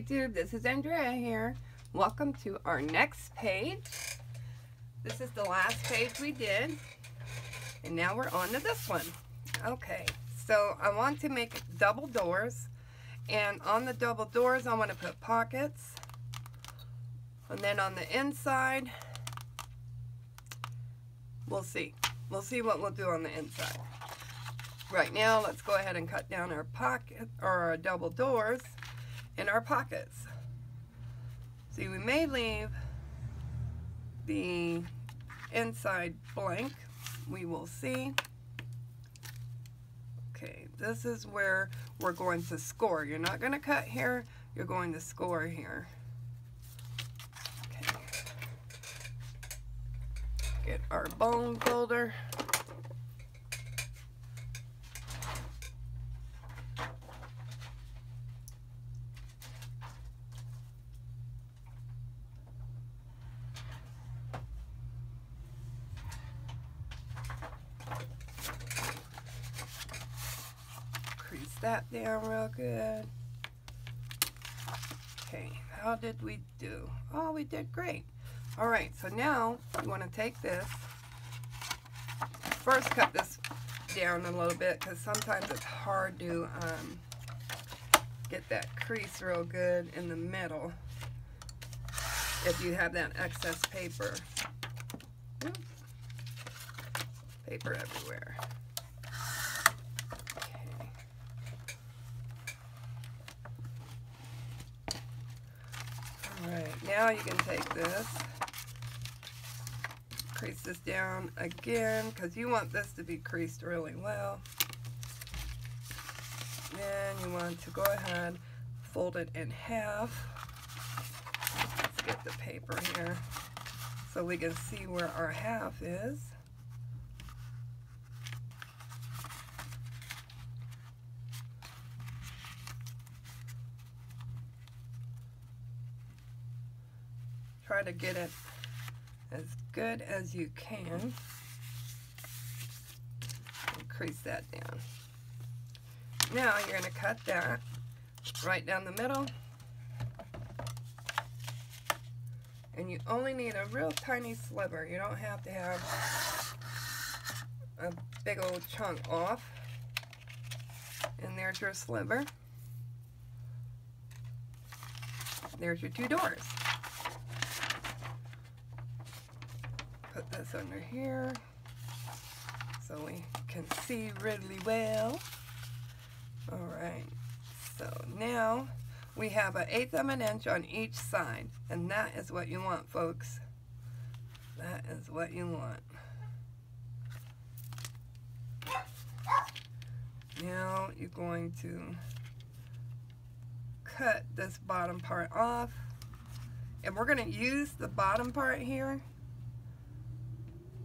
YouTube, this is Andrea here. Welcome to our next page. This is the last page we did, and now we're on to this one. Okay, so I want to make double doors, and on the double doors I want to put pockets, and then on the inside we'll see what we'll do on the inside. Right now, let's go ahead and cut down our pocket or our double doors in our pockets. See, we may leave the inside blank. We will see. Okay, this is where we're going to score. You're not going to cut here, you're going to score here. Okay. Get our bone folder. That down real good. Okay, how did we do? Oh, we did great. All right, so now you want to take this. First, cut this down a little bit because sometimes it's hard to get that crease real good in the middle if you have that excess paper. Oops. Paper everywhere. Alright, now you can take this, crease this down again, because you want this to be creased really well. Then you want to go ahead, fold it in half. Let's get the paper here so we can see where our half is. Try to get it as good as you can and crease that down. Now you're going to cut that right down the middle, and you only need a real tiny sliver. You don't have to have a big old chunk off. And there's your sliver. There's your two doors. Put this under here so we can see really well. Alright, so now we have an 1/8 of an inch on each side, and that is what you want, folks. That is what you want. Now you're going to cut this bottom part off, and we're going to use the bottom part here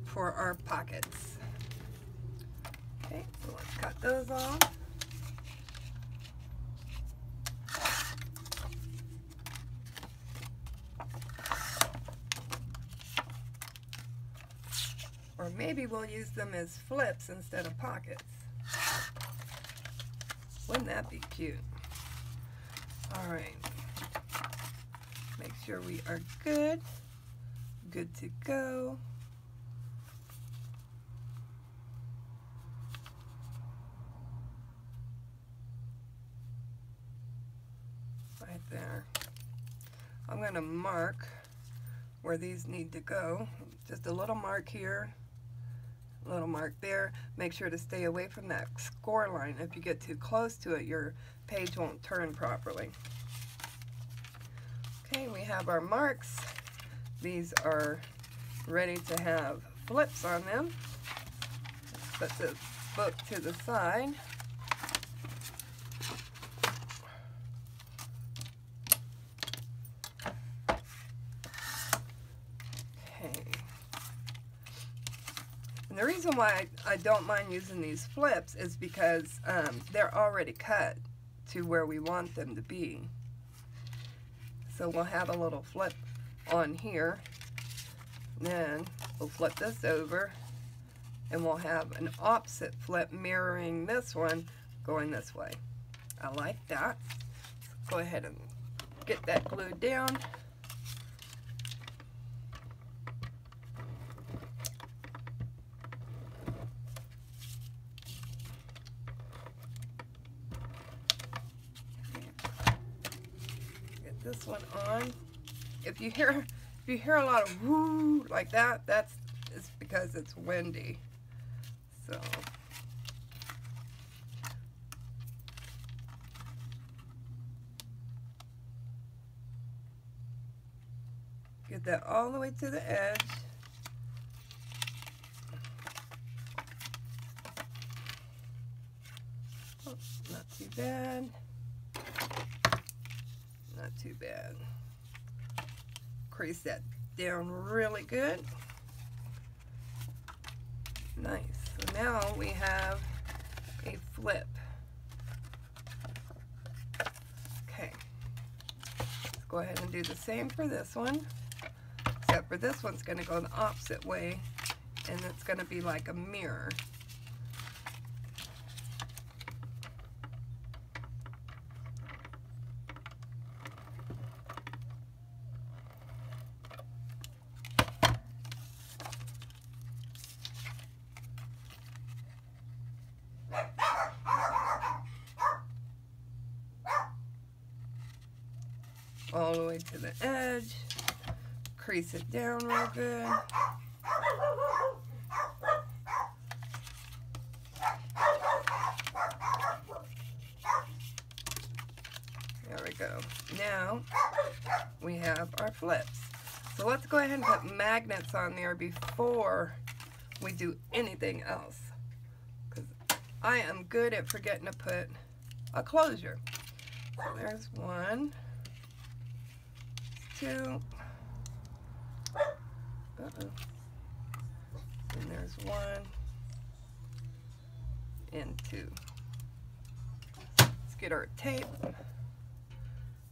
for our pockets. Okay, so let's cut those off. Or maybe we'll use them as flips instead of pockets. Wouldn't that be cute? Alright. Make sure we are good. Good to go. Right there. I'm going to mark where these need to go. Just a little mark here, a little mark there. Make sure to stay away from that score line. If you get too close to it, your page won't turn properly. Okay, we have our marks. These are ready to have flips on them. Let's put this book to the side. The reason why I don't mind using these flips is because they're already cut to where we want them to be. So we'll have a little flip on here, then we'll flip this over, and we'll have an opposite flip mirroring this one going this way. I like that. Go ahead and get that glued down. Get this one on. If you hear a lot of whoo like that, it's because it's windy. So get that all the way to the edge. Oh, not too bad. Not too bad. Crease that down really good. Nice. So now we have a flip. Okay. Let's go ahead and do the same for this one. Except for this one's going to go the opposite way, and it's going to be like a mirror. All the way to the edge. Crease it down real good. There we go. Now we have our flips. So let's go ahead and put magnets on there before we do anything else, because I am good at forgetting to put a closure. So there's 1, 2. And there's 1 and 2. Let's get our tape.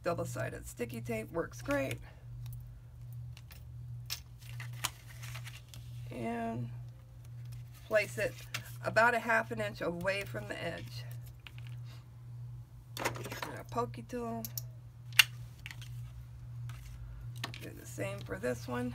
Double-sided sticky tape works great. And place it about a ½ inch away from the edge. And a pokey tool. Do the same for this one.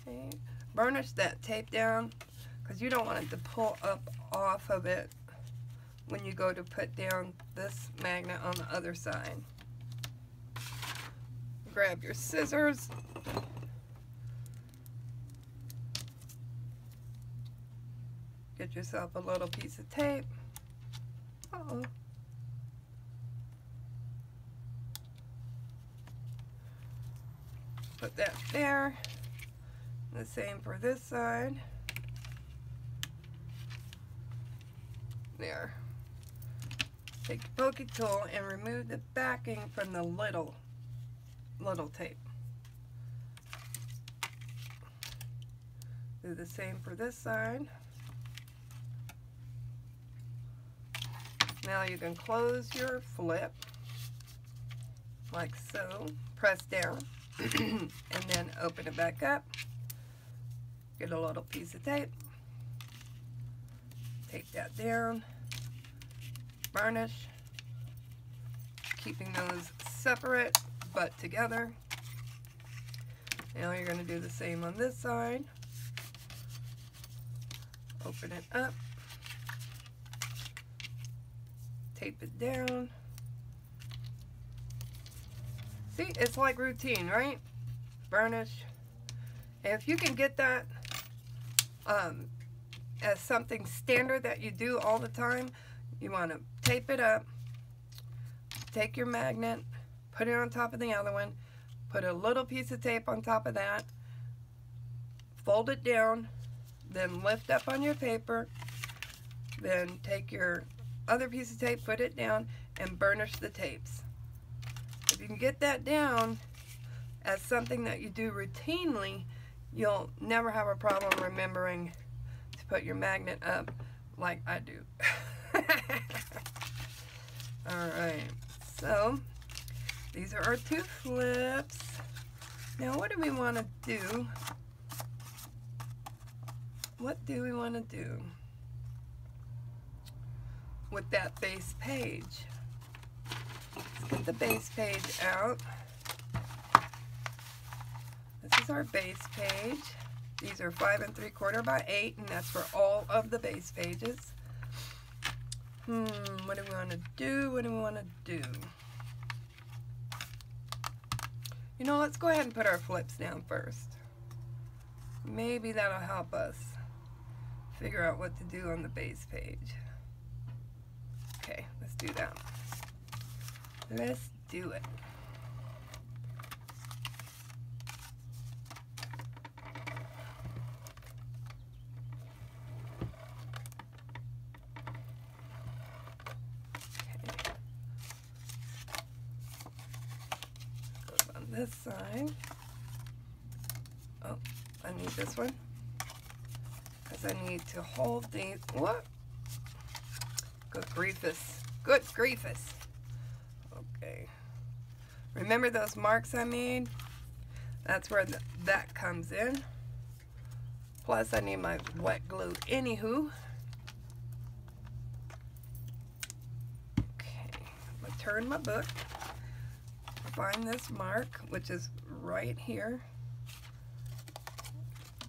Okay. Burnish that tape down, because you don't want it to pull up off of it when you go to put down this magnet on the other side. Grab your scissors. Get yourself a little piece of tape. Uh-oh. Put that there. The same for this side. There. Take the pokey tool and remove the backing from the little tape. Do the same for this side. Now you can close your flip like so. Press down and then open it back up. Get a little piece of tape. Take that down. Burnish. Keeping those separate but together. Now you're going to do the same on this side. Open it up. Tape it down. See, it's like routine, right? Burnish. And if you can get that as something standard that you do all the time, you want to tape it up, take your magnet, put it on top of the other one, put a little piece of tape on top of that, fold it down, then lift up on your paper, then take your other piece of tape, put it down, and burnish the tapes. If you can get that down as something that you do routinely, you'll never have a problem remembering to put your magnet up like I do. Alright, so these are our 2 flips. Now what do we want to do? What do we want to do with that base page? Let's get the base page out. This is our base page. These are 5 3/4 by 8, and that's for all of the base pages. What do we want to do? What do we want to do? You know, let's go ahead and put our flips down first. Maybe that'll help us figure out what to do on the base page. Okay, let's do that. Let's do it. This side. Oh, I need this one because I need to hold these. What? Good griefus. Good griefus. Okay. Remember those marks I made? That's where that comes in. Plus, I need my wet glue. Anywho. Okay. I'm going to turn my book. Find this mark, which is right here.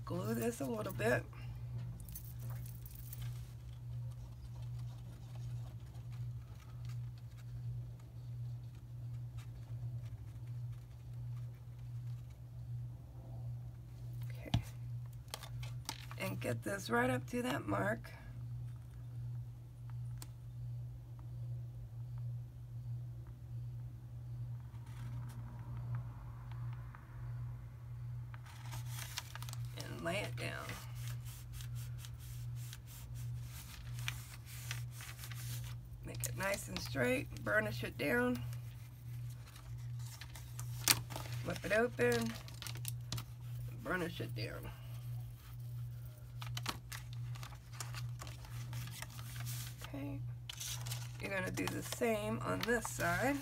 Glue this a little bit. Okay. And get this right up to that mark. Lay it down. Make it nice and straight. Burnish it down. Flip it open. Burnish it down. Okay. You're going to do the same on this side.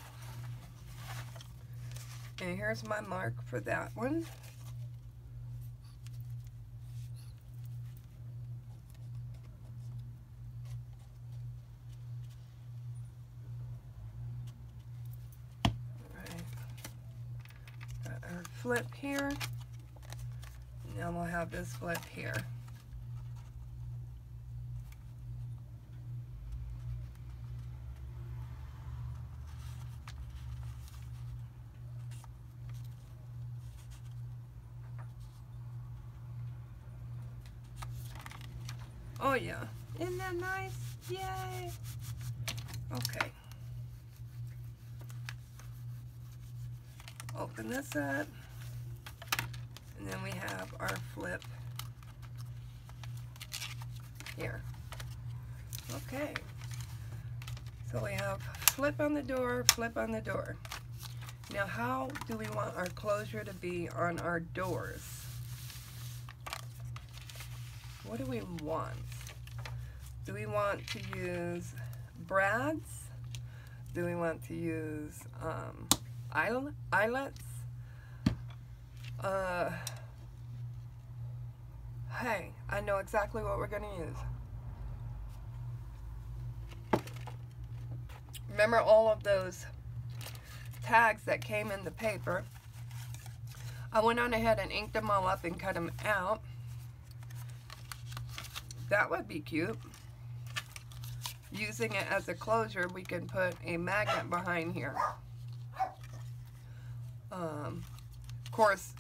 And here's my mark for that one. Flip here, and then we'll have this flip here. Oh yeah, isn't that nice? Yay! Okay. Open this up. And then we have our flip here. Okay. So we have flip on the door, flip on the door. Now how do we want our closure to be on our doors? What do we want? Do we want to use brads? Do we want to use eyelets? Hey, I know exactly what we're going to use. Remember all of those tags that came in the paper? I went on ahead and inked them all up and cut them out. That would be cute. Using it as a closure, we can put a magnet behind here. Of course,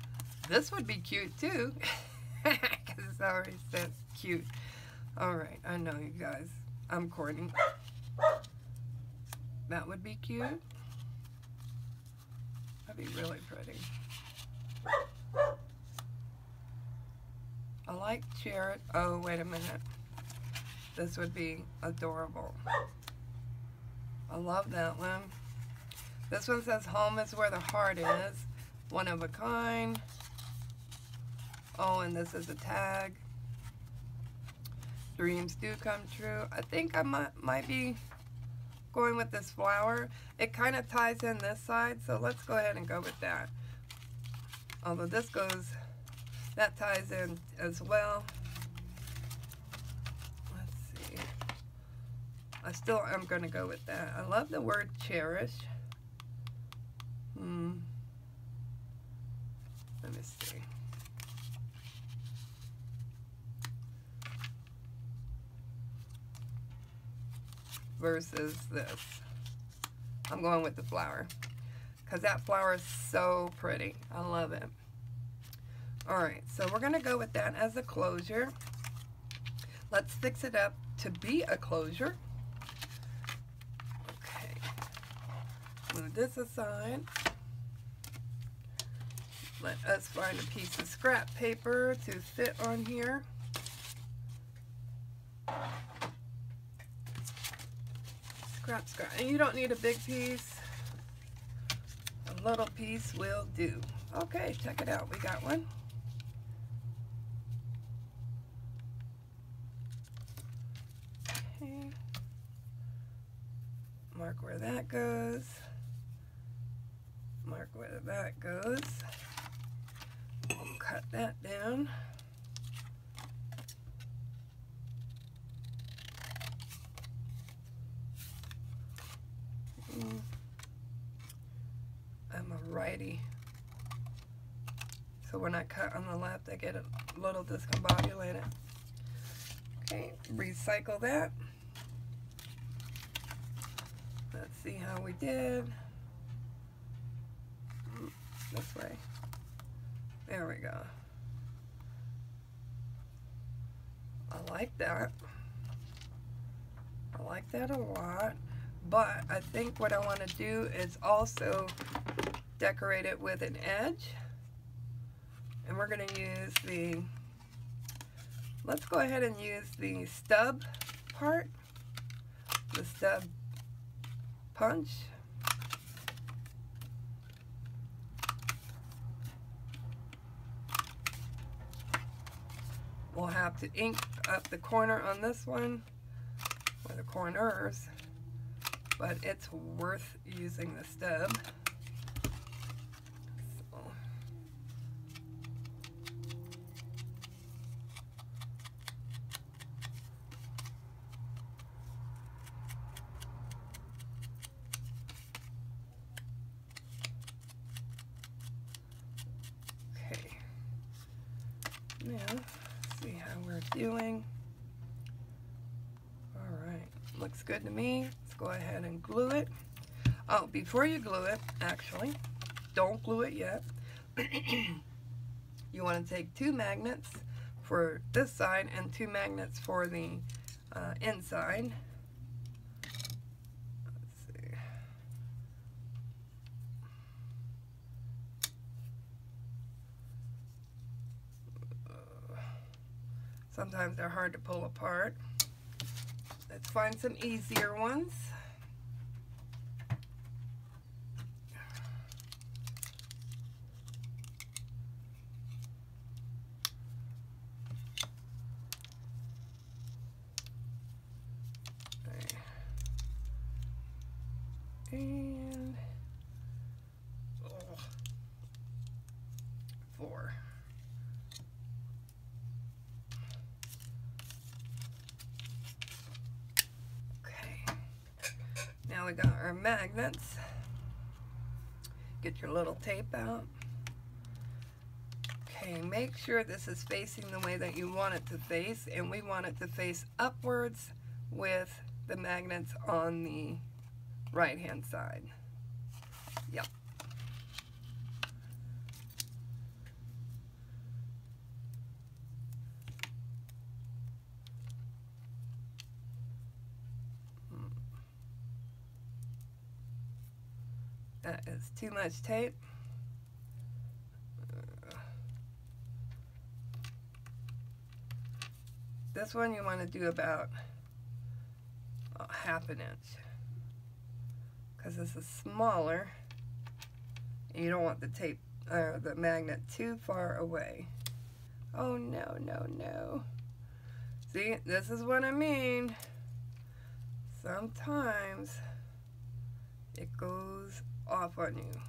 this would be cute too, because it already says cute. Alright, I know you guys, I'm corny. That would be cute. That'd be really pretty. I like cherry. Oh, wait a minute. This would be adorable. I love that one. This one says home is where the heart is. One of a kind. Oh, and this is a tag. Dreams do come true. I think I might be going with this flower. It kind of ties in this side, so let's go ahead and go with that. Although this goes, that ties in as well. Let's see. I still am going to go with that. I love the word cherish. Let me see. Versus this. I'm going with the flower because that flower is so pretty. I love it. Alright, so we're going to go with that as a closure. Let's fix it up to be a closure. Okay. Move this aside. Let us find a piece of scrap paper to fit on here. Scrap. And you don't need a big piece. A little piece will do. Okay, check it out. We got one. Okay. Mark where that goes. Mark where that goes. We'll cut that down. I'm a righty, so when I cut on the left I get a little discombobulated. Okay, recycle that. Let's see how we did. This way. There we go. I like that. I like that a lot. But I think what I want to do is also decorate it with an edge. And we're going to use the, let's go ahead and use the stub part, the stub punch. We'll have to ink up the corner on this one, or the corners. But it's worth using the stub. So. Okay. Now, see how we're doing. All right, looks good to me. Go ahead and glue it. Oh, before you glue it, actually, don't glue it yet. You want to take 2 magnets for this side and 2 magnets for the inside. Let's see. Sometimes they're hard to pull apart. Let's find some easier ones. And 4. Now we got our magnets. Get your little tape out. Okay, make sure this is facing the way that you want it to face, and we want it to face upwards with the magnets on the right hand side. Yep. That is too much tape. This one you want to do about ½ an inch, because this is smaller and you don't want the tape or the magnet too far away. Oh no, no, no. See, this is what I mean. Sometimes it goes off on you.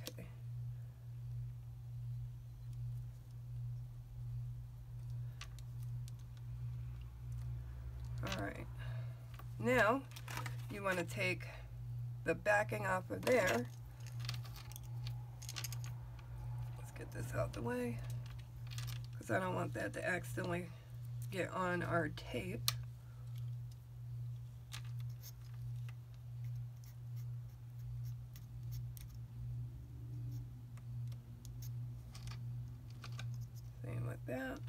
Okay. Alright, now you want to take the backing off of there. Let's get this out the way, because I don't want that to accidentally get on our tape. Same with that.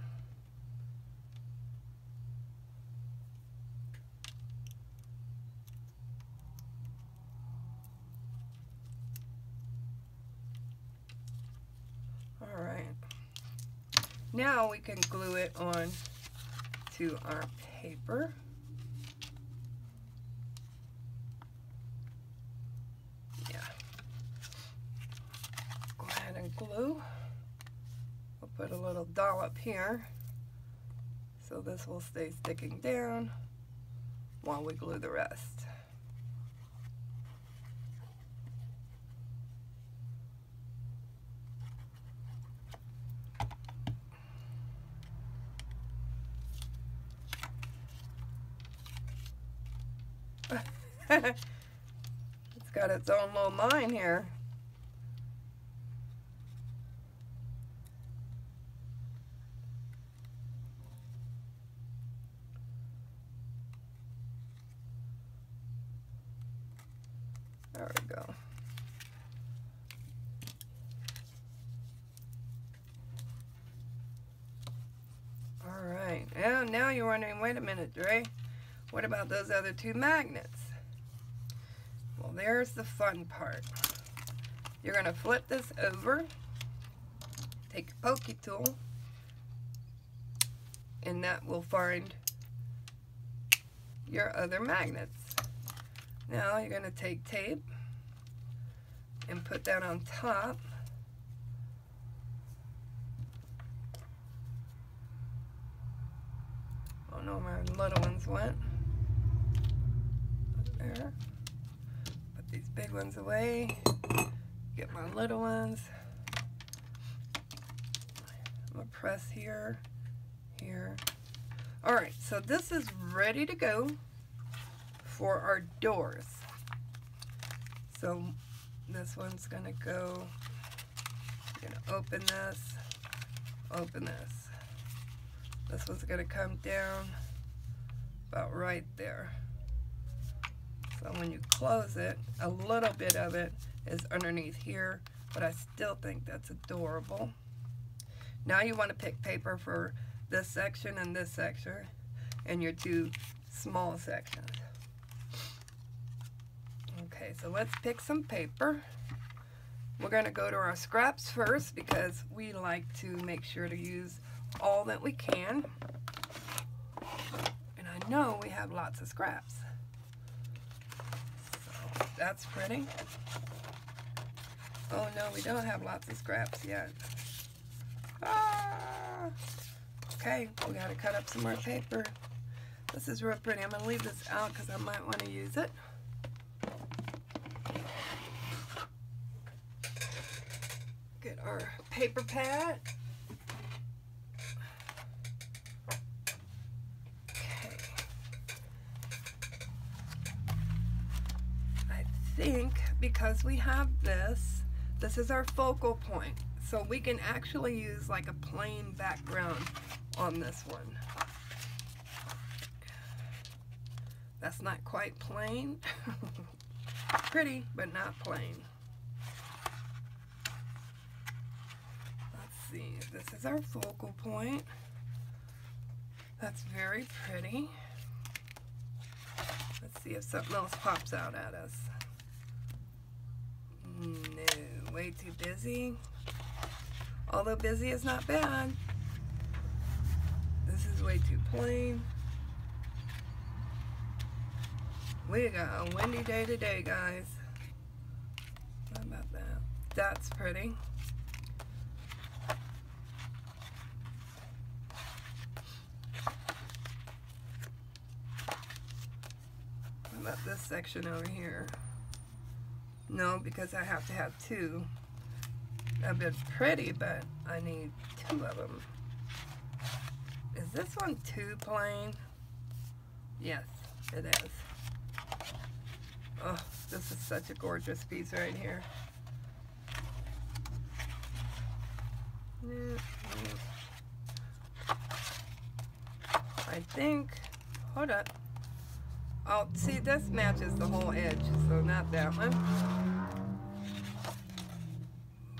Alright, now we can glue it on to our paper. Yeah. Go ahead and glue. We'll put a little dollop here so this will stay sticking down while we glue the rest. It's got its own little mind here. There we go. All right, and now you're wondering, wait a minute, Dre, what about those other two magnets? Well, there's the fun part. You're going to flip this over, take your pokey tool, and that will find your other magnets. Now you're going to take tape and put that on top. Oh no, my little ones went. There. Put these big ones away. Get my little ones. I'm going to press here, here. Alright, so this is ready to go for our doors. So this one's going to go, I'm going to open this, open this. This one's going to come down about right there. So when you close it, a little bit of it is underneath here, but I still think that's adorable. Now you want to pick paper for this section and this section and your two small sections. Okay, so let's pick some paper. We're going to go to our scraps first because we like to make sure to use all that we can. And I know we have lots of scraps. So that's pretty. Oh no, we don't have lots of scraps yet. Ah! Okay, we got to cut up some more paper. This is real pretty. I'm going to leave this out because I might want to use it. Get our paper pad. Okay. I think because we have this, this is our focal point. So we can actually use like a plain background on this one. That's not quite plain. Pretty, but not plain. Let's see, this is our focal point. That's very pretty. Let's see if something else pops out at us. No, way too busy. Although busy is not bad. This is way too plain. We got a windy day today, guys. How about that? That's pretty. How about this section over here? No, because I have to have two. That'd be pretty, but I need two of them. Is this one too plain? Yes, it is. Oh, this is such a gorgeous piece right here. I think, hold up. Oh, see, this matches the whole edge, so not that one.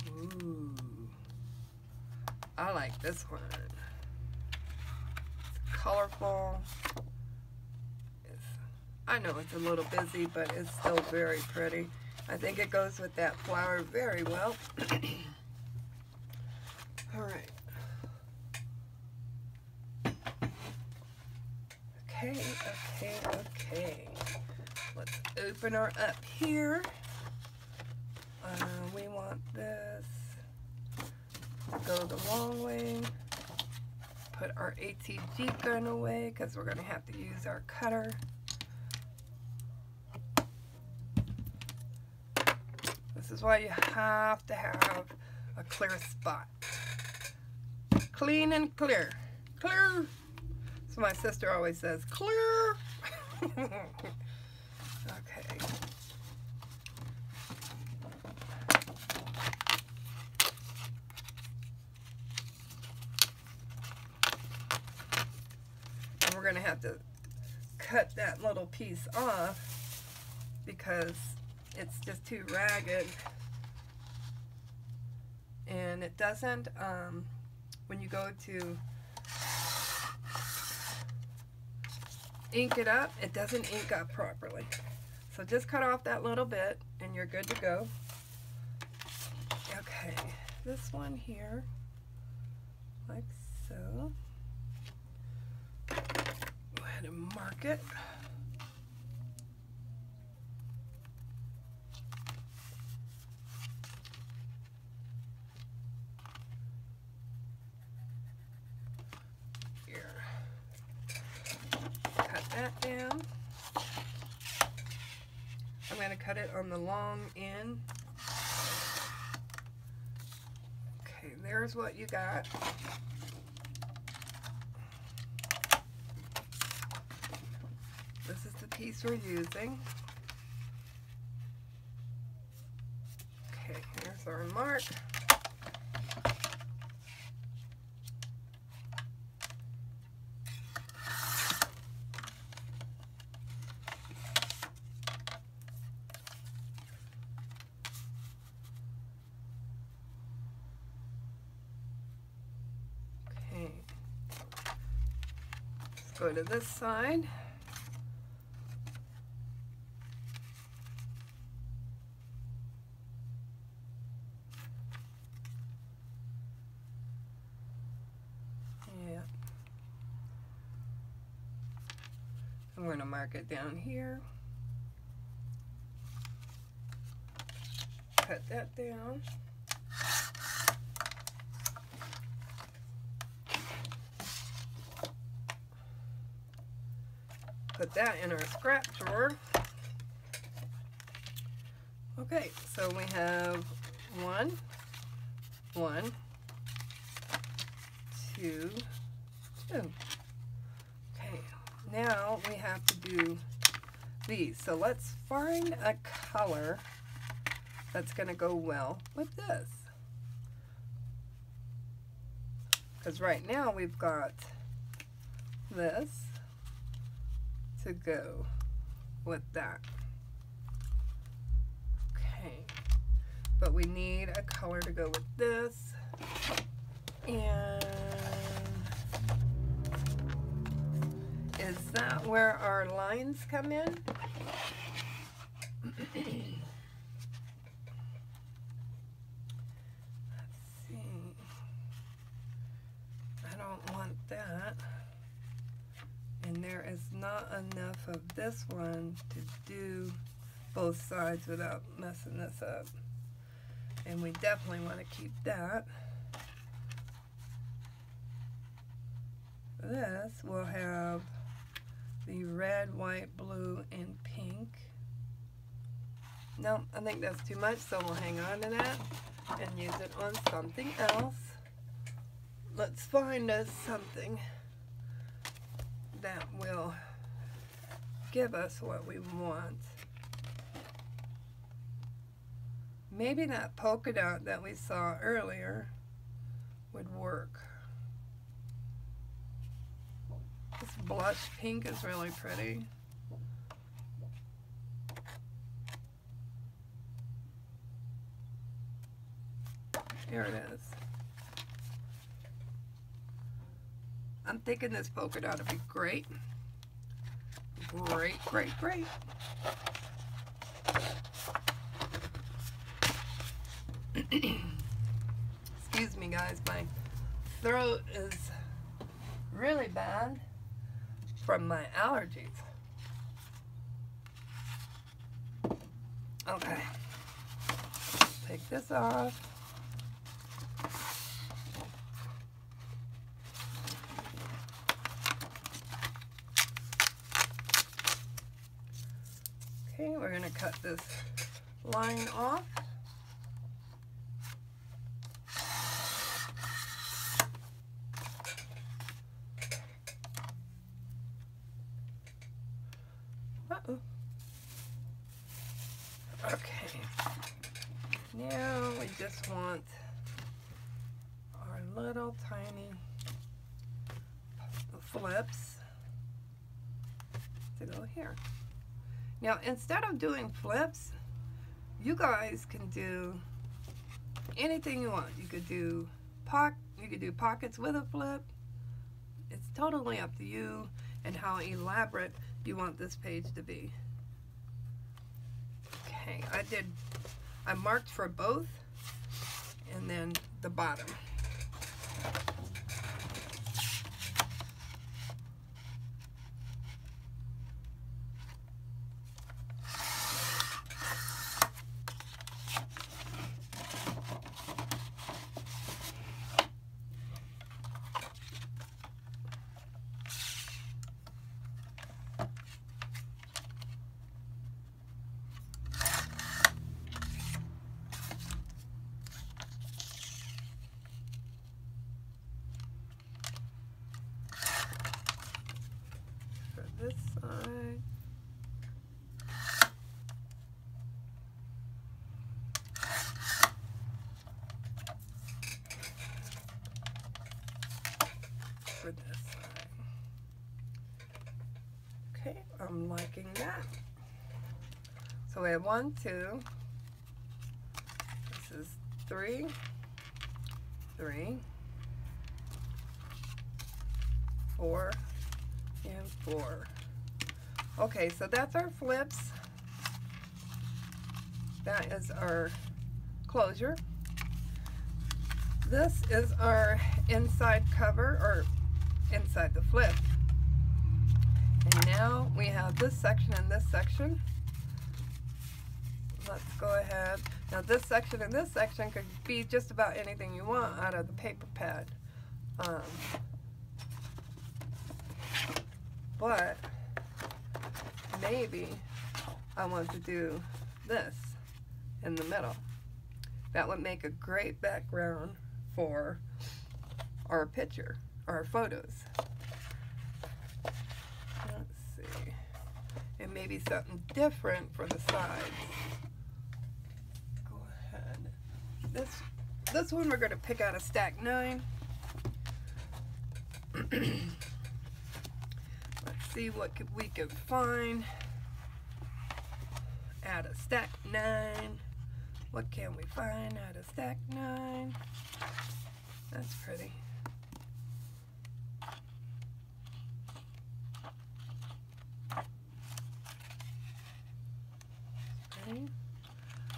Ooh, I like this one. It's colorful. I know it's a little busy, but it's still very pretty. I think it goes with that flower very well. All right. Okay. Let's open her up here. We want this to go the long way. Put our ATG gun away because we're going to have to use our cutter. This is why you have to have a clear spot. Clean and clear. Clear. So my sister always says, clear. Okay. And we're going to have to cut that little piece off because it's just too ragged. And it doesn't, when you go to ink it up, it doesn't ink up properly. So just cut off that little bit and you're good to go. Okay, this one here, like so. Go ahead and mark it. That down. I'm going to cut it on the long end. Okay, there's what you got. This is the piece we're using. Okay, here's our mark. Go to this side. Yeah. I'm going to mark it down here. Cut that down. Put that in our scrap drawer. Okay, so we have one, 2, 2. Okay, now we have to do these. So let's find a color that's going to go well with this. Because right now we've got this to go with that. Okay, but we need a color to go with this, and is that where our lines come in? Let's see. I don't want that. And there is not enough of this one to do both sides without messing this up. And we definitely want to keep that. This will have the red, white, blue, and pink. No, I think that's too much, so we'll hang on to that and use it on something else. Let's find us something that will give us what we want. Maybe that polka dot that we saw earlier would work. This blush pink is really pretty. Here it is. I'm thinking this polka dot would be great. Great, great, great. Excuse me guys, my throat is really bad from my allergies. Okay, take this off. Okay, we're going to cut this line off. Uh-oh. Okay, now we just want our little tiny flips to go here. Now, instead of doing flips, you guys can do anything you want. You could do pockets with a flip. It's totally up to you and how elaborate you want this page to be. Okay, I marked for both and then the bottom. This side. For this side. Okay, I'm liking that. So we have 1, 2. This is 3, 3, 4, and 4. Okay, so that's our flips. That is our closure. This is our inside cover, or inside the flip. And now we have this section and this section. Let's go ahead. Now this section and this section could be just about anything you want out of the paper pad. But maybe I want to do this in the middle. That would make a great background for our picture, our photos. Let's see. And maybe something different for the sides. Go ahead. This one we're going to pick out a stack 9. See what we could find. Add a stack 9. What can we find? Add a stack 9. That's pretty. Okay.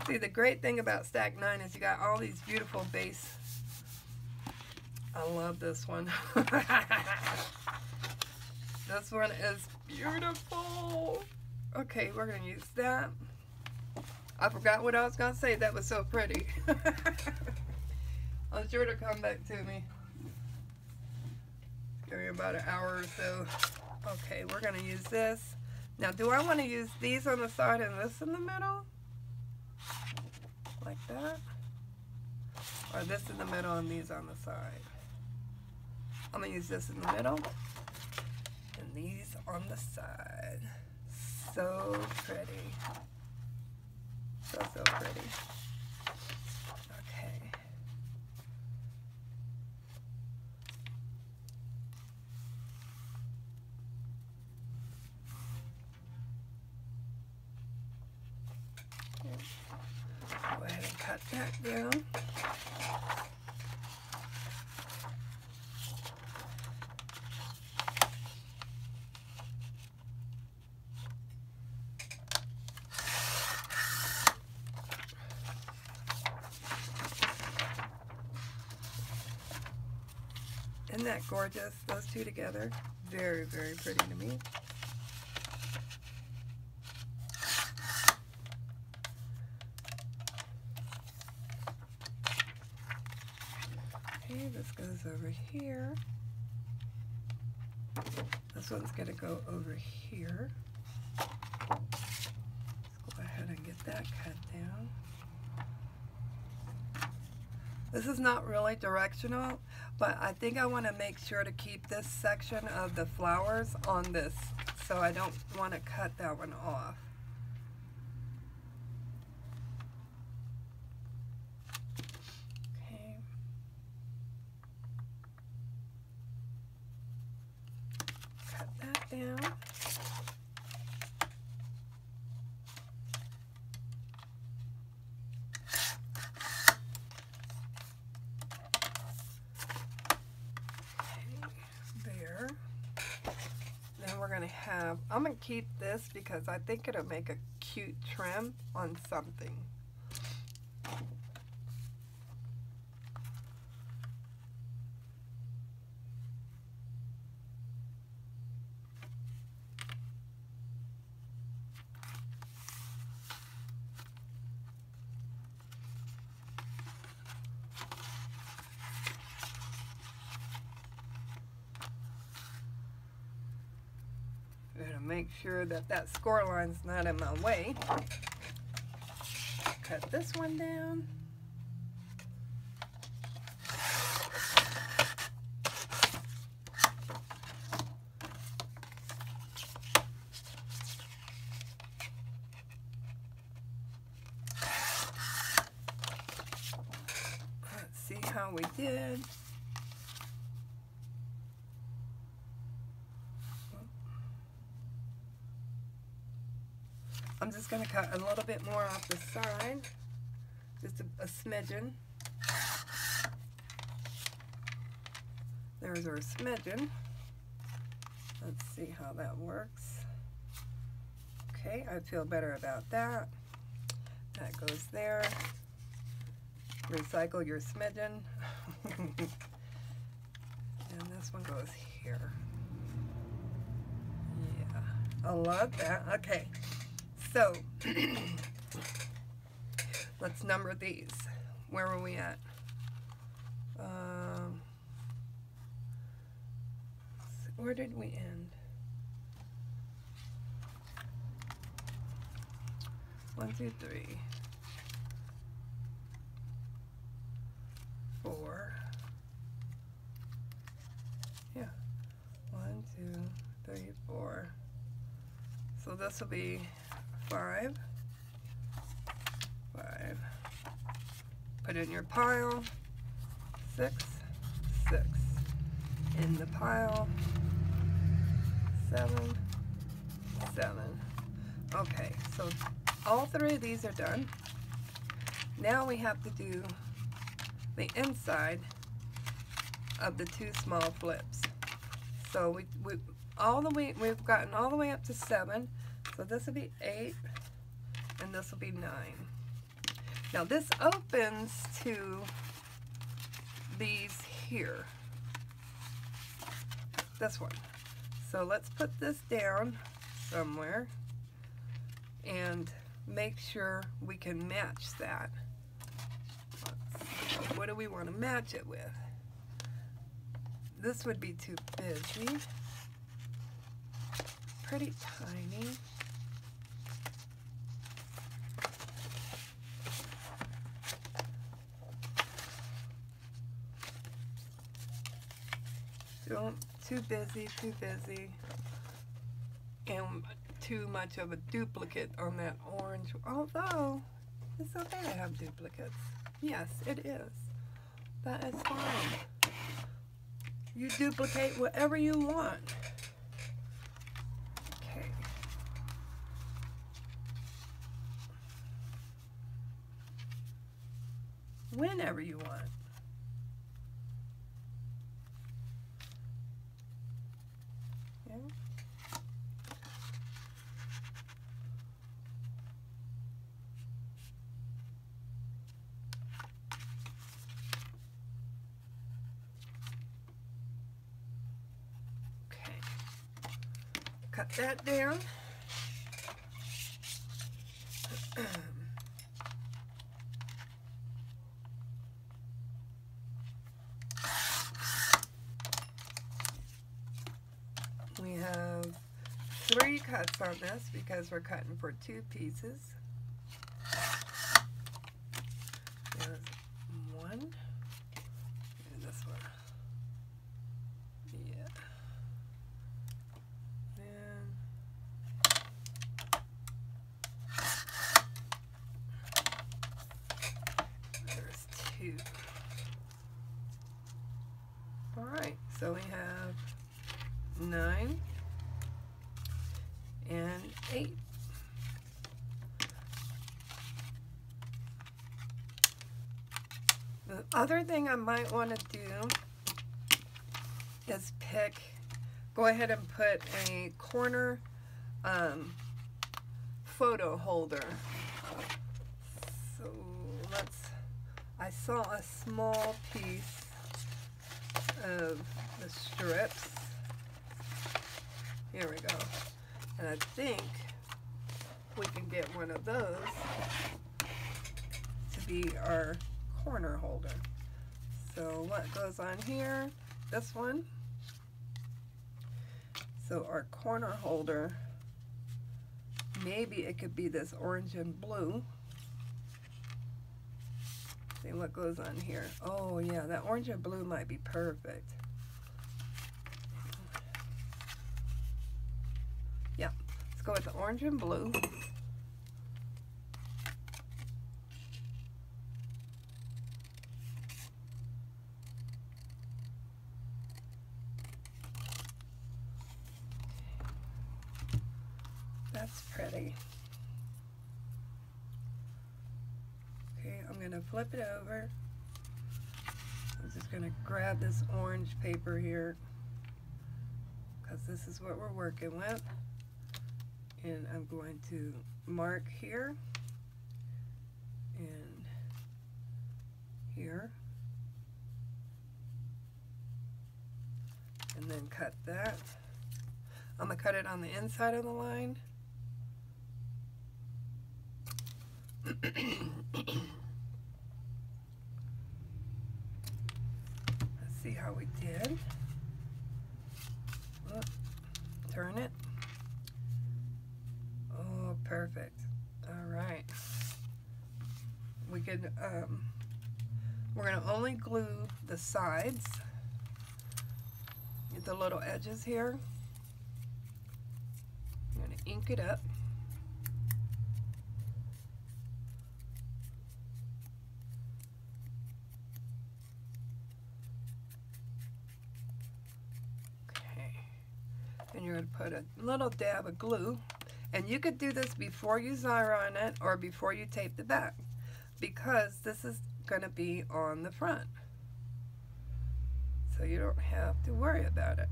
See, the great thing about stack 9 is you got all these beautiful base. I love this one. This one is beautiful. Okay, we're going to use that. I forgot what I was going to say. That was so pretty. I'm sure to come back to me. Give me about an hour or so. Okay, we're going to use this. Now, do I want to use these on the side and this in the middle? Like that? Or this in the middle and these on the side? I'm going to use this in the middle. These on the side. so pretty. So, so pretty. Okay. Go ahead and cut that down. Isn't that gorgeous? Those two together. Very, very pretty to me. Okay, this goes over here. This one's going to go over here. Let's go ahead and get that cut down. This is not really directional, but I think I want to make sure to keep this section of the flowers on this, so I don't want to cut that one off. Okay. Cut that down. I'm going to keep this because I think it'll make a cute trim on something. Make sure that that score line's not in my way. Cut this one down. Let's see how we did. I'm just going to cut a little bit more off the side, just a smidgen. There's our smidgen. Let's see how that works. Okay, I feel better about that. That goes there. Recycle your smidgen. And this one goes here. Yeah, I love that. Okay. So, let's number these. Where were we at? Where did we end? 1, 2, 3, 4. Yeah. 1, 2, 3, 4. So this will be 5. Put it in your pile. 6, 6. In the pile. 7, 7. Okay, so all 3 of these are done. Now we have to do the inside of the 2 small flips. So we've gotten all the way up to 7. So this will be 8, and this will be 9. Now this opens to these here. This one. So let's put this down somewhere and make sure we can match that. What do we want to match it with? This would be too busy. Pretty tiny. Too busy, and too much of a duplicate on that orange, although it's okay to have duplicates. Yes, it is. That is fine. You duplicate whatever you want. Okay. Whenever you want. Yeah. Okay. Cut that down. We have 3 cuts on this because we're cutting for 2 pieces. There's 1. And this one. Yeah. And there's 2. Alright, so we have 9 and 8. The other thing I might want to do is go ahead and put a corner photo holder. So I saw a small piece of the strips. Here we go. And I think we can get one of those to be our corner holder. So what goes on here? This one. So our corner holder, maybe it could be this orange and blue. See what goes on here. Oh yeah, that orange and blue might be perfect. Yeah, let's go with the orange and blue. That's pretty. Okay, I'm going to flip it over. I'm just going to grab this orange paper here because this is what we're working with. And I'm going to mark here and here. And then cut that. I'm going to cut it on the inside of the line. Let's see how we did. Look, turn it. Oh, perfect. All right. We could, we're going to only glue the sides, get the little edges here. I'm going to ink it up. And you're going to put a little dab of glue, and you could do this before you Xyron it or before you tape the back, because this is going to be on the front, so you don't have to worry about it.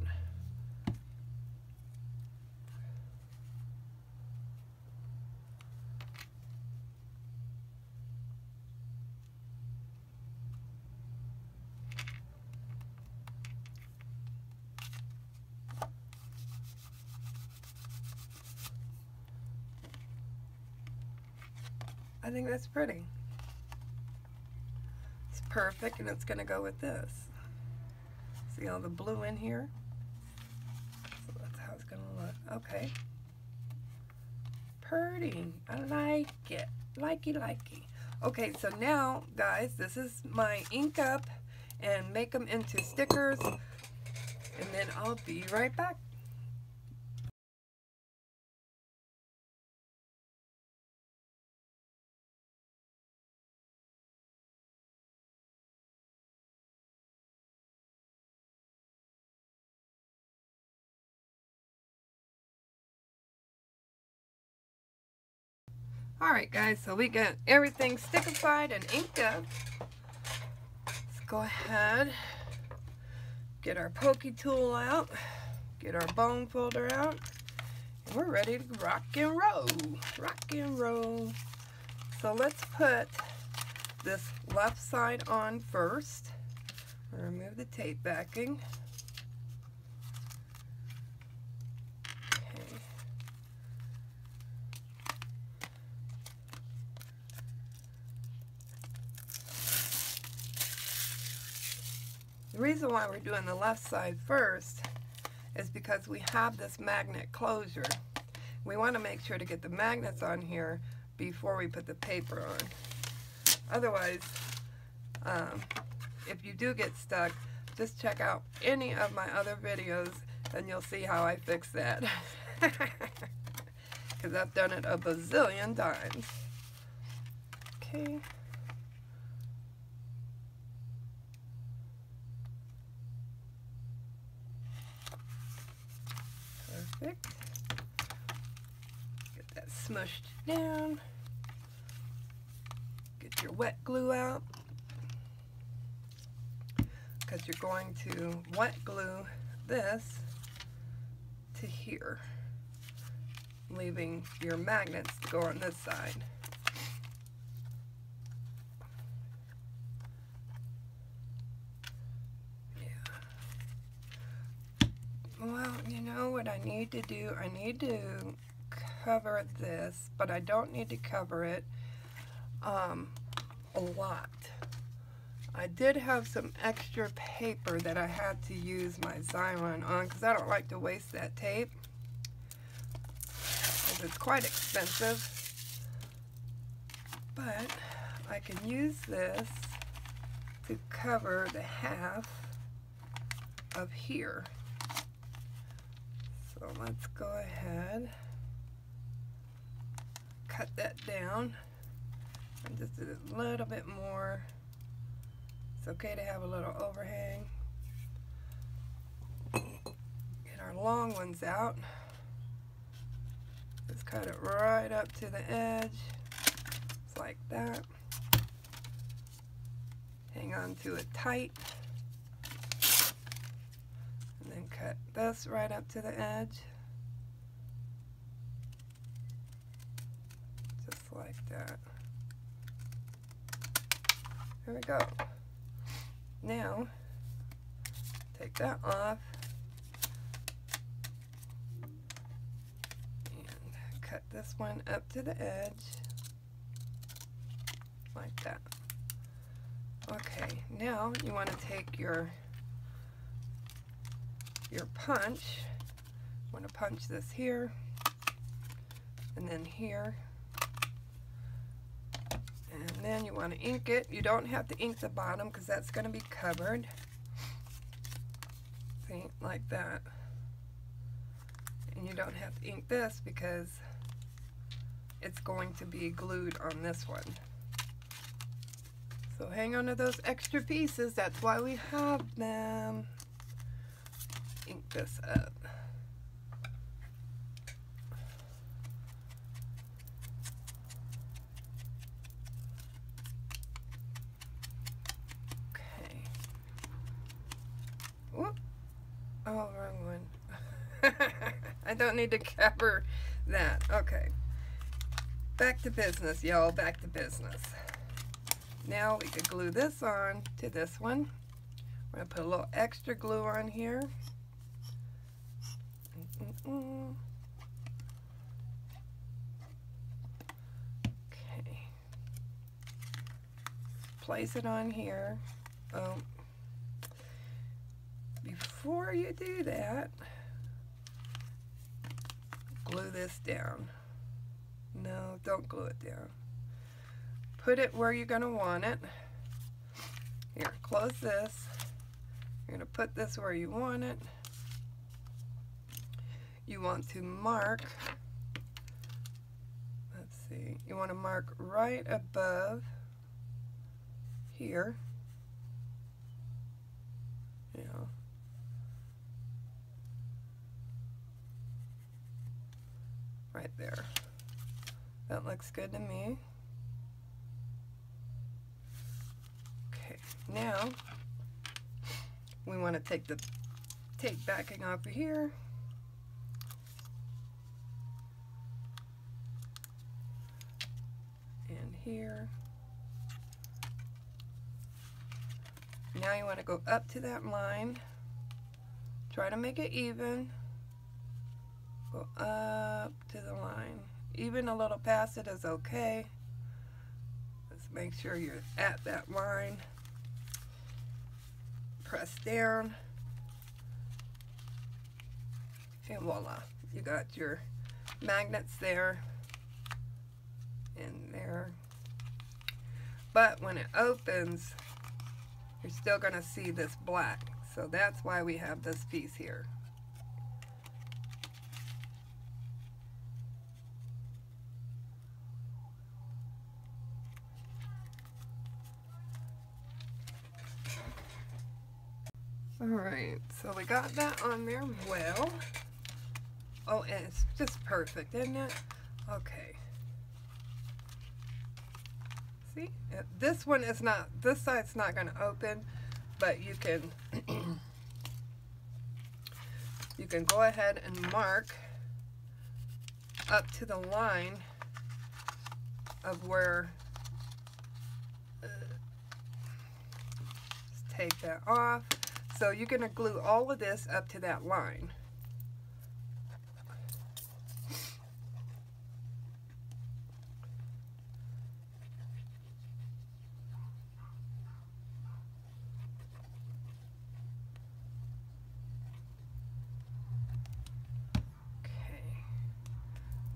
I think that's pretty. It's perfect, and it's going to go with this. See all the blue in here? So that's how it's going to look. Okay. Pretty. I like it. Likey, likey. Okay, so now, guys, this is my ink up and make them into stickers, and then I'll be right back. Alright guys, so we got everything stickified and inked up. Let's go ahead, get our pokey tool out, get our bone folder out, and we're ready to rock and roll. Rock and roll. So let's put this left side on first. Remove the tape backing. Okay. The reason why we're doing the left side first is because we have this magnet closure. We want to make sure to get the magnets on here before we put the paper on. Otherwise, if you do get stuck, just check out any of my other videos and you'll see how I fix that. Because I've done it a bazillion times. Okay. Perfect. Get that smushed down. Get your wet glue out, because you're going to wet glue this to here, leaving your magnets to go on this side. Yeah. Well, you know what I need to do? I need to cover this, but I don't need to cover it a lot. I did have some extra paper that I had to use my Xyron on because I don't like to waste that tape because it's quite expensive. But I can use this to cover the half of here. So let's go ahead, cut that down, and just do a little bit more. It's okay to have a little overhang. Get our long ones out. Just cut it right up to the edge. Just like that. Hang on to it tight. And then cut this right up to the edge. Just like that. There we go. Now, take that off and cut this one up to the edge like that. Okay, now you want to take your punch. You want to punch this here and then here. And then you want to ink it. You don't have to ink the bottom because that's going to be covered. See, like that. And you don't have to ink this because it's going to be glued on this one. So hang on to those extra pieces. That's why we have them. Ink this up. Oh, wrong one. I don't need to cover that. Okay. Back to business, y'all. Back to business. Now we could glue this on to this one. We're going to put a little extra glue on here. Okay. Place it on here. Oh. Before you do that, glue this down. No, don't glue it down. Put it where you're going to want it. Here, close this. You're going to put this where you want it. You want to mark, let's see, you want to mark right above here. You know. Right there. That looks good to me. Okay, now we want to take the tape backing off of here. And here. Now you want to go up to that line. Try to make it even. Go up to the line. Even a little past it is okay. Just make sure you're at that line. Press down. And voila. You got your magnets there and there. But when it opens, you're still going to see this black. So that's why we have this piece here. Alright, so we got that on there well. Oh, and it's just perfect, isn't it? Okay. See, this one is not, this side's not going to open, but you can you can go ahead and mark up to the line of where, just take that off. So you're going to glue all of this up to that line.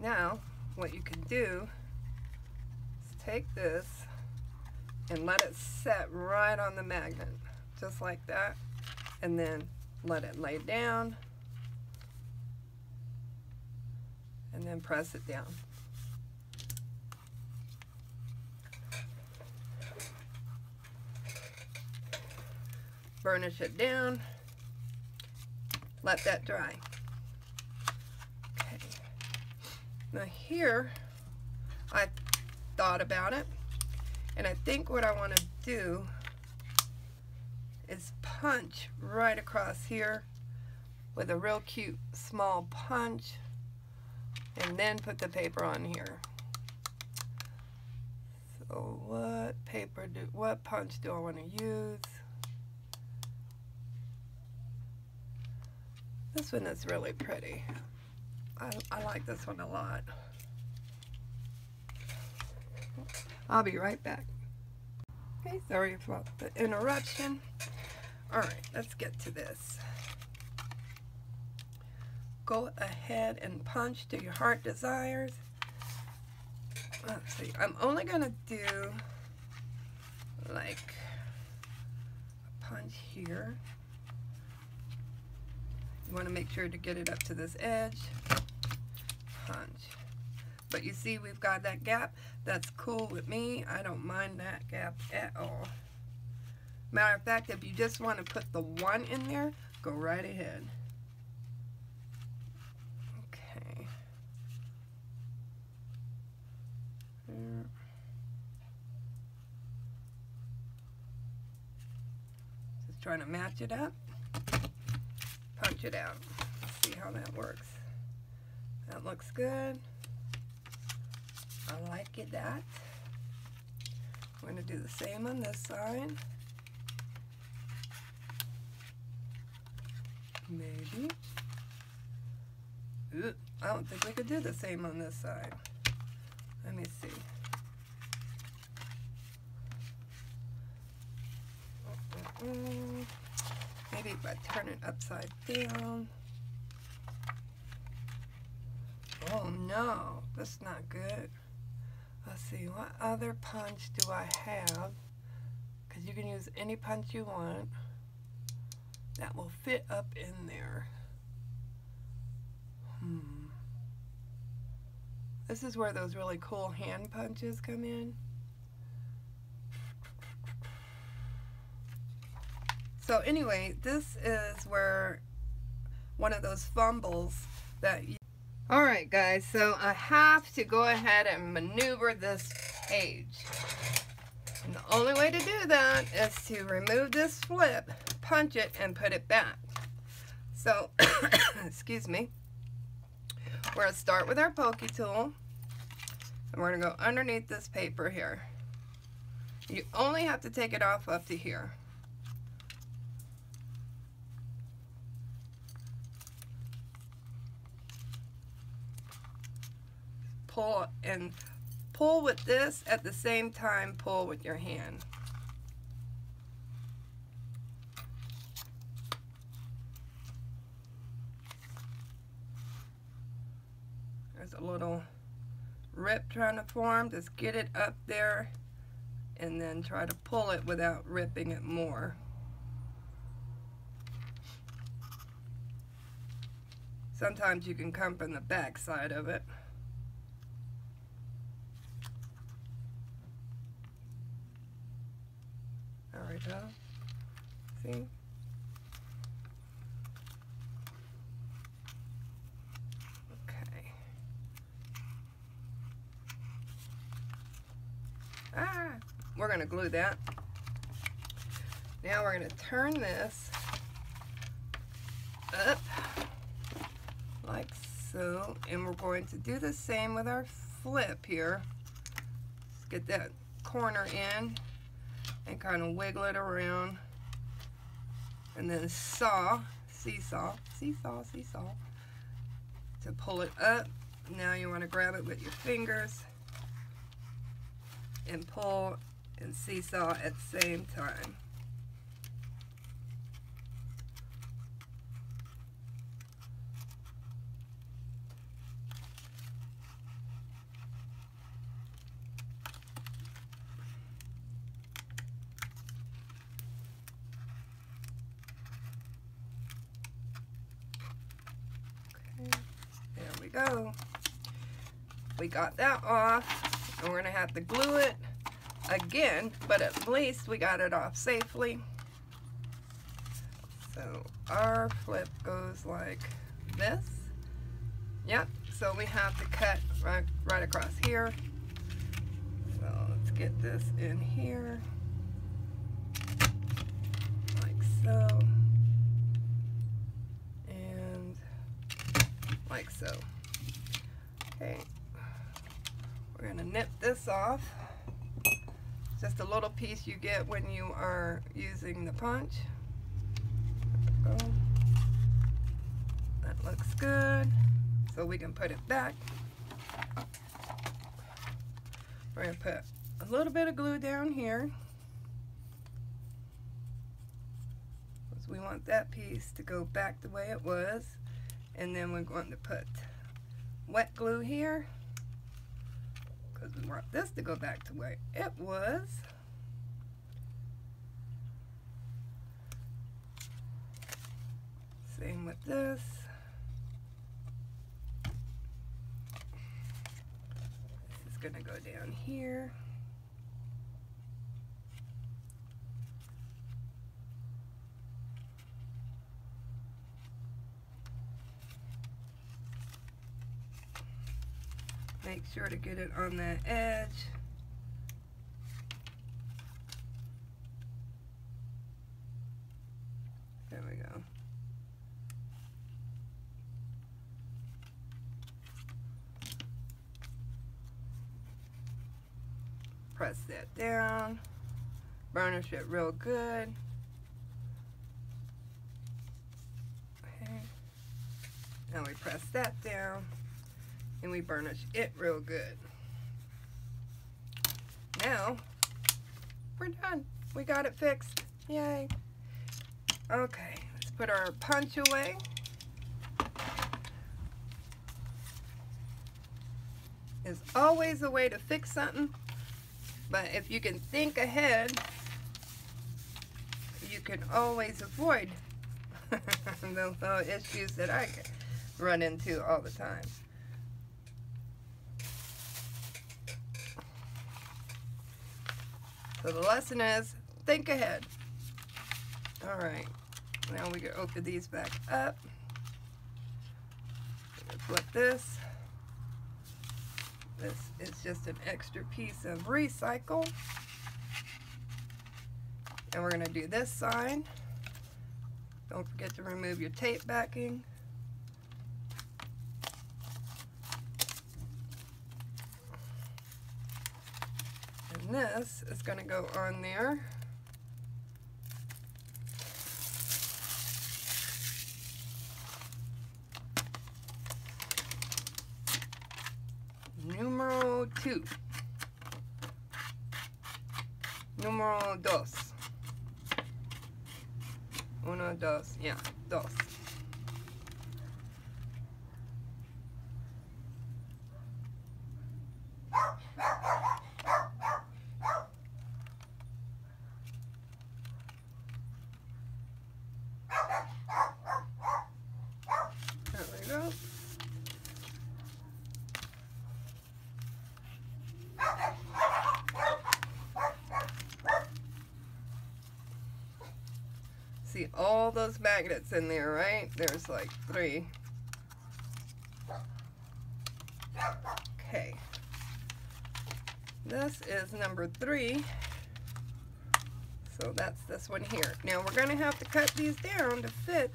Now, what you can do is take this and let it set right on the magnet, just like that, and then let it lay down, and then press it down. Burnish it down, let that dry. Now here, I thought about it, and I think what I want to do is punch right across here with a real cute small punch, and then put the paper on here. So what punch do I want to use? This one is really pretty. I like this one a lot. I'll be right back. Okay, sorry about the interruption. Alright, let's get to this. Go ahead and punch to your heart desires. Let's see, I'm only going to do like a punch here. You want to make sure to get it up to this edge. Punch. But you see we've got that gap. That's cool with me. I don't mind that gap at all. Matter of fact, if you just want to put the one in there, go right ahead. Okay. Just trying to match it up. Punch it out. Let's see how that works. That looks good. I like it that. I'm going to do the same on this side. Maybe. Ooh, I don't think we could do the same on this side. Let me see. Maybe if I turn it upside down. Oh no, that's not good. Let's see, what other punch do I have? Because you can use any punch you want that will fit up in there. This is where those really cool hand punches come in. So anyway, this is where one of those fumbles that Alright guys, so I have to go ahead and maneuver this page. And the only way to do that is to remove this flip, punch it, and put it back. So, excuse me, we're going to start with our pokey tool, and we're going to go underneath this paper here. You only have to take it off up to here. Pull and pull with this at the same time pull with your hand. There's a little rip trying to form. Just get it up there and then try to pull it without ripping it more. Sometimes you can come from the back side of it. There we go. See? Okay. We're going to glue that. Now we're going to turn this up like so, and we're going to do the same with our flip here. Let's get that corner in and kind of wiggle it around, and then seesaw to pull it up. Now you want to grab it with your fingers and pull and seesaw at the same time. There we go. We got that off, and we're going to have to glue it again, but at least we got it off safely. So our flip goes like this. Yep, so we have to cut right across here. So let's get this in here, like so, and like so. Okay, we're going to nip this off. Just a little piece you get when you are using the punch. There we go. That looks good. So we can put it back. We're going to put a little bit of glue down here, because we want that piece to go back the way it was. And then we're going to put wet glue here, because we want this to go back to where it was. Same with this. This is going to go down here. Make sure to get it on that edge. There we go. Press that down. Burnish it real good. Okay. Now we press that down, and we burnish it real good. Now, we're done. We got it fixed. Yay. Okay, let's put our punch away. There's always a way to fix something, but if you can think ahead, you can always avoid those issues that I run into all the time. So the lesson is, think ahead. All right, now we can open these back up. flip this. This is just an extra piece of recycle. And we're going to do this side. Don't forget to remove your tape backing. And this is going to go on there. Numero 2. Numero 2. Uno, dos, yeah, dos. There we go. See all those magnets in there, right? There's like 3. Okay. This is number 3. So that's this one here. Now we're going to have to cut these down to fit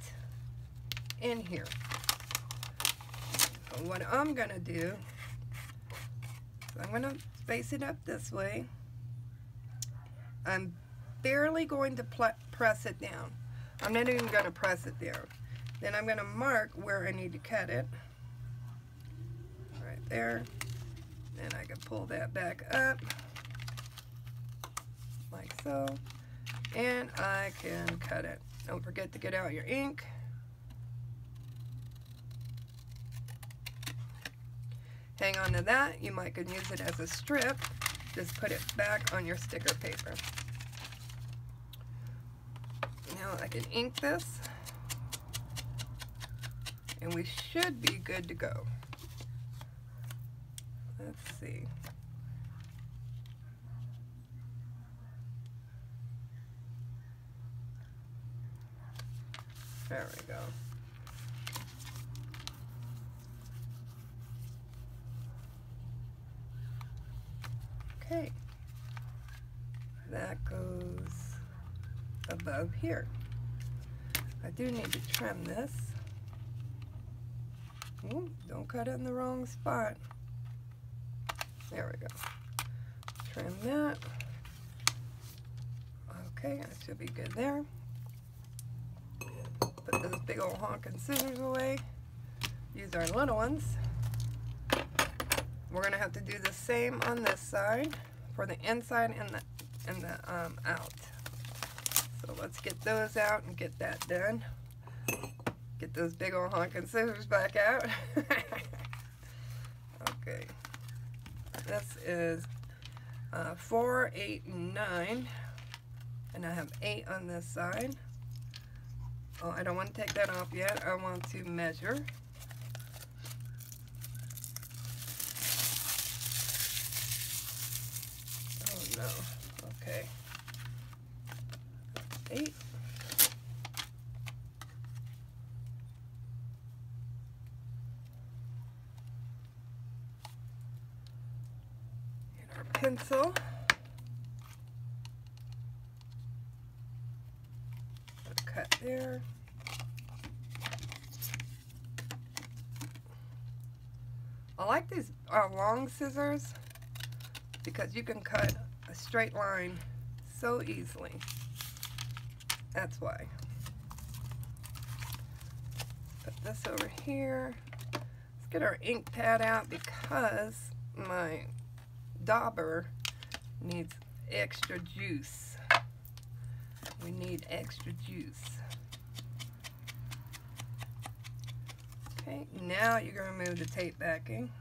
in here. So what I'm going to do, I'm going to face it up this way. I'm barely going to press it down. I'm not even going to press it down. Then I'm going to mark where I need to cut it. Right there. Then I can pull that back up. Like so. And I can cut it. Don't forget to get out your ink. Hang on to that. You might could use it as a strip. Just put it back on your sticker paper. Now I can ink this, and we should be good to go. Let's see. There we go. Okay. That goes above here. I do need to trim this. Ooh, don't cut it in the wrong spot. There we go. Trim that. Okay, that should be good there. Put those big old honking scissors away. Use our little ones. We're going to have to do the same on this side for the inside and the out. So let's get those out and get that done. Get those big old honking scissors back out. Okay. This is 4, 8, and 9. And I have 8 on this side. Oh, I don't want to take that off yet. I want to measure. Oh no. Okay. 8. And our pencil. Cut there. I like these long scissors because you can cut a straight line so easily. That's why. Put this over here. Let's get our ink pad out because my dauber needs extra juice. We need extra juice. Okay, now you're going to remove the tape backing.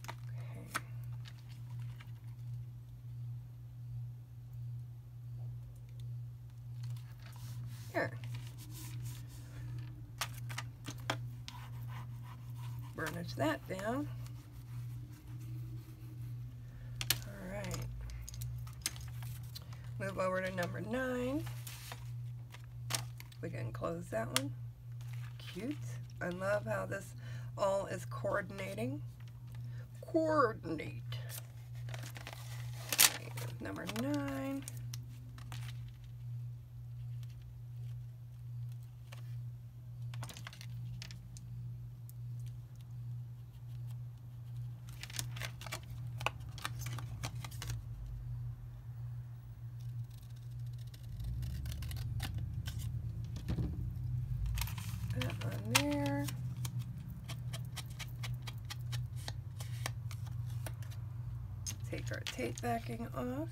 Okay. Here. Burnish that down. Alright. Move over to number 9. We can close that one. Cute. I love how this all is coordinating. Coordinate. Okay, number 9. That one there. Take our tape backing off.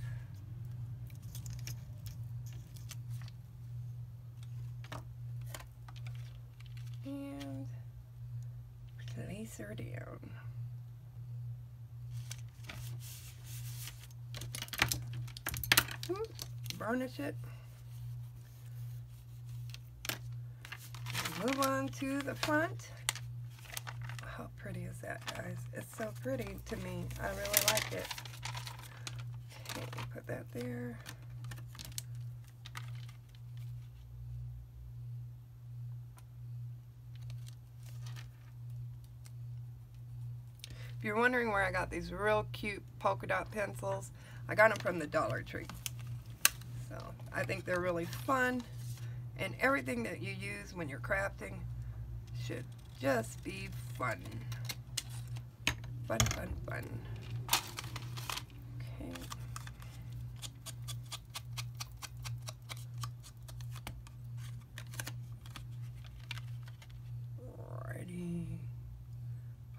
And place her down. Varnish it. Move on to the front. How pretty is that, guys? It's so pretty to me. I really like it. Okay, put that there. If you're wondering where I got these real cute polka dot pencils, I got them from the Dollar Tree. So I think they're really fun, and everything that you use when you're crafting should just be fun. Fun, fun, fun. Okay. Alrighty.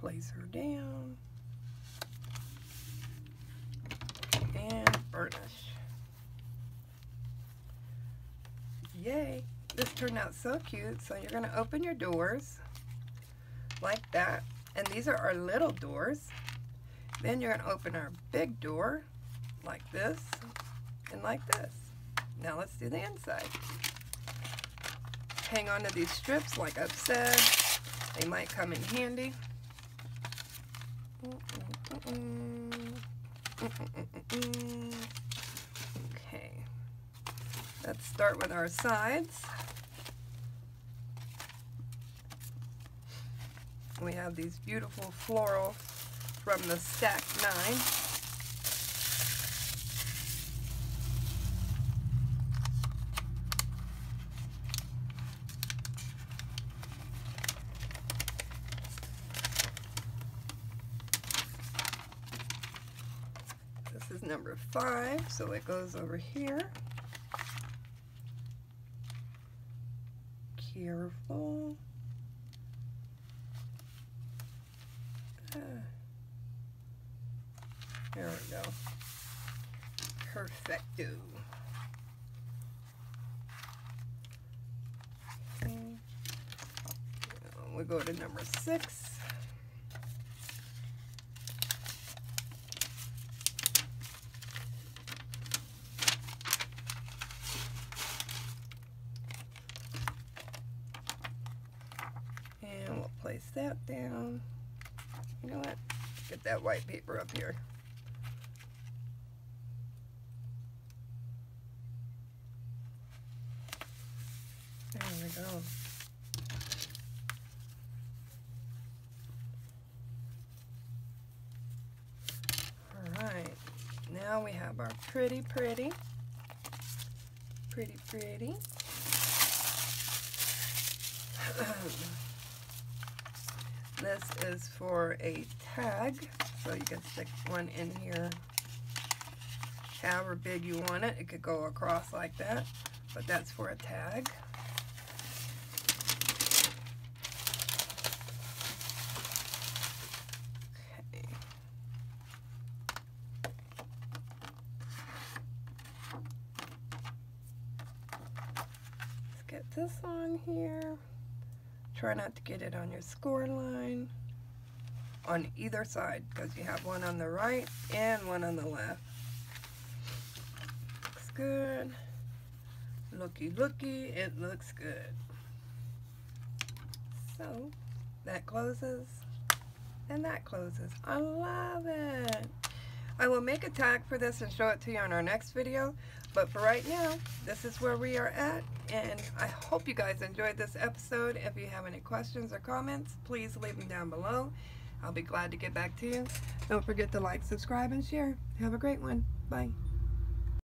Place her down. And burnish. Yay! This turned out so cute. So you're going to open your doors like that. And these are our little doors. Then you're going to open our big door like this and like this. Now let's do the inside. Hang on to these strips like I've said. They might come in handy. Okay. Let's start with our sides. We have these beautiful floral from the Stack 9. This is number 5, so it goes over here. Careful. There we go. Perfecto. Okay. We go to number 6. And we'll place that down. You know what? Get that white paper up here. There we go. All right. Now we have our pretty. This is for a tag, so you can stick one in here however big you want it. It could go across like that, but that's for a tag. Okay. Let's get this on here. Try not to get it on your score line on either side, because you have one on the right and one on the left. Looks good. Looky, it looks good. So that closes and that closes. I love it. I will make a tag for this and show it to you in our next video. But for right now, this is where we are at, and I hope you guys enjoyed this episode. If you have any questions or comments, please leave them down below. I'll be glad to get back to you. Don't forget to like, subscribe, and share. Have a great one. Bye.